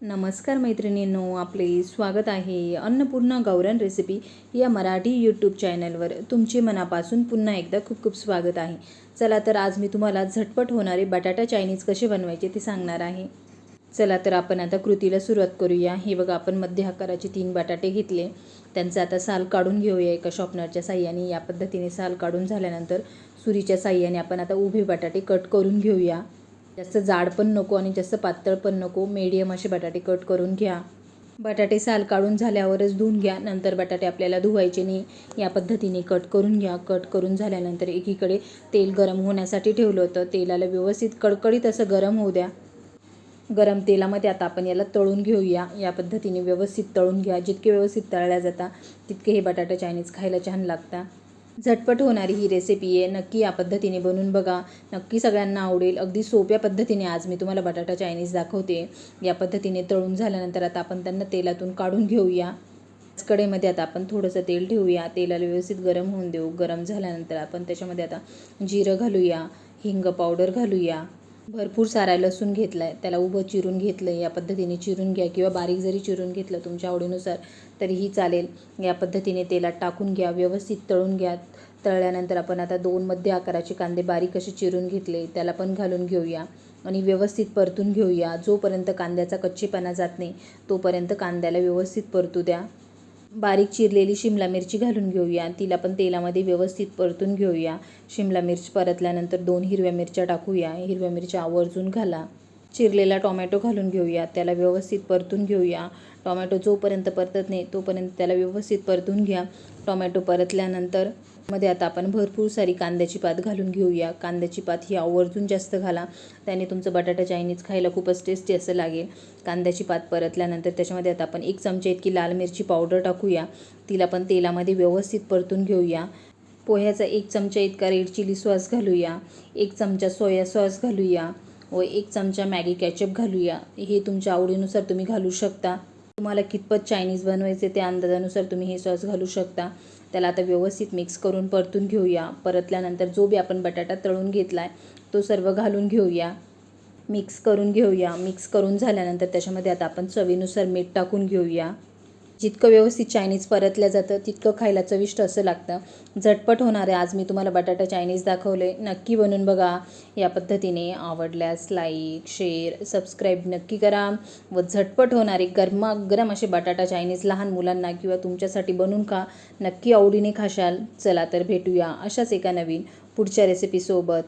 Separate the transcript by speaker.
Speaker 1: नमस्कार मैत्रिणींनो, आपले स्वागत आहे अन्नपूर्णा गौरन रेसिपी या मराठी यूट्यूब चॅनलवर. तुमचे मनापासून पुन्हा एकदा खूप खूप स्वागत आहे. चला तर आज मी तुम्हाला झटपट होणारे बटाटा चायनीज कसे बनवायचे ते सांगणार आहे. चला तर आपण आता कृतीला सुरुवात करूया. हे बघा, आपण मध्य आकाराचे 3 बटाटे घेतले. त्यांचा आता साल काढून घेऊया एका शॉर्पनरच्या साह्याने. या पद्धतीने साल काढून झाल्यानंतर सुरीच्या साह्याने आपण आता उभे बटाटे कट करून घेऊया. जास्त जाड पण नको आणि जास्त पातळ पण नको, मीडियम असे बटाटे कट करून घ्या. बटाटे साल काढून झाल्यावरच धुवून घ्या. नंतर बटाटे आपल्याला धुवायचे नाही. या पद्धतीने कट करून घ्या. कट करून झाल्यानंतर एकीकडे तेल गरम होण्यासाठी ठेवलं होतं. तेलाला व्यवस्थित कडकडीत असं गरम होऊ द्या. गरम तेलामध्ये आता आपण याला तळून घेऊया. या पद्धतीने व्यवस्थित तळून घ्या. जितके व्यवस्थित तळल्या जातात तितके हे बटाटा चायनीज खायला छान लागतात. झटपट होणारी ही रेसिपी आहे. नक्की या पद्धतीने बनवून बघा. नक्की सगळ्यांना आवडेल. अगदी सोप्या पद्धतीने आज मी तुम्हाला बटाटा चायनीज दाखवते. या पद्धतीने तळून झाल्यानंतर आता आपण त्यांना तेलातून काढून घेऊया. कढईमध्ये आता आपण थोडंसं तेल ठेवूया. तेलाला व्यवस्थित गरम होऊन देऊ. गरम झाल्यानंतर आपण त्याच्यामध्ये आता जिरं घालूया, हिंग पावडर घालूया. भरपूर सारा लसूण घेतला आहे, त्याला उभं चिरून घेतलं आहे. या पद्धतीने चिरून घ्या किंवा बारीक जरी चिरून घेतलं तुमच्या आवडीनुसार तरीही चालेल. या पद्धतीने तेलात टाकून घ्या. व्यवस्थित तळून घ्या. तळल्यानंतर आपण आता 2 मध्य आकाराचे कांदे बारीक असे चिरून घेतले, त्याला पण घालून घेऊया आणि व्यवस्थित परतून घेऊया. जोपर्यंत कांद्याचा कच्चेपणा जात नाही तोपर्यंत कांद्याला व्यवस्थित परतू द्या. बारीक चिरलेली शिमला मिरची घालून घेऊया. तिला पण तेलामध्ये व्यवस्थित परतून घेऊया. शिमला मिरची परतल्यानंतर 2 हिरव्या मिरच्या टाकूया. हिरव्या मिरच्या आवर्जून घाला. चिरलेला टोमॅटो घालून घेऊया. त्याला व्यवस्थित परतून घेऊया. टोमॅटो जोपर्यंत परतत नाही तोपर्यंत त्याला व्यवस्थित परतून घ्या. टोमॅटो परतल्यानंतर मध्ये आता आपण भरपूर सारी कांद्याची पात घालून घेऊया. कांद्याची पात ही आवर्जून जास्त घाला. त्याने तुमचं बटाटा चायनीज खायला खूपच टेस्टी असं लागेल. कांद्याची पात परतल्यानंतर त्याच्यामध्ये आता आपण 1 चमचा इतकी लाल मिरची पावडर टाकूया. तिला पण तेलामध्ये व्यवस्थित परतून घेऊया. पोह्याचा 1 चमचा इतका रेड चिली सॉस घालूया. 1 चमचा सोया सॉस घालूया व 1 चमचा मॅगी कॅचअप घालूया. हे तुमच्या आवडीनुसार तुम्ही घालू शकता. तुम्हाला कितपत चायनीज बनवायचे त्या अंदाजानुसार तुम्ही हे सॉस घालू शकता. त्याला आता व्यवस्थित मिक्स करून परतून घेऊया. परतल्यानंतर जो बी आपण बटाटा तळून घेतला आहे तो सर्व घालून घेऊया. मिक्स करून घेऊया. मिक्स करून झाल्यानंतर त्याच्यामध्ये आता आपण चवीनुसार मीठ टाकून घेऊया. जितकं व्यवस्थित चायनीज परतलं जातं तितकं खायला चविष्ट असं लागतं. झटपट होणारे आज मी तुम्हाला बटाटा चायनीज दाखवले. नक्की बनवून बघा. या पद्धतीने आवडल्यास लाईक, शेअर, सबस्क्राईब नक्की करा व झटपट होणारे गरमागरम असे बटाटा चायनीज लहान मुलांना किंवा तुमच्यासाठी बनवून खा. नक्की आवडीने खाशाल. चला तर भेटूया अशाच एका नवीन पुढच्या रेसिपीसोबत.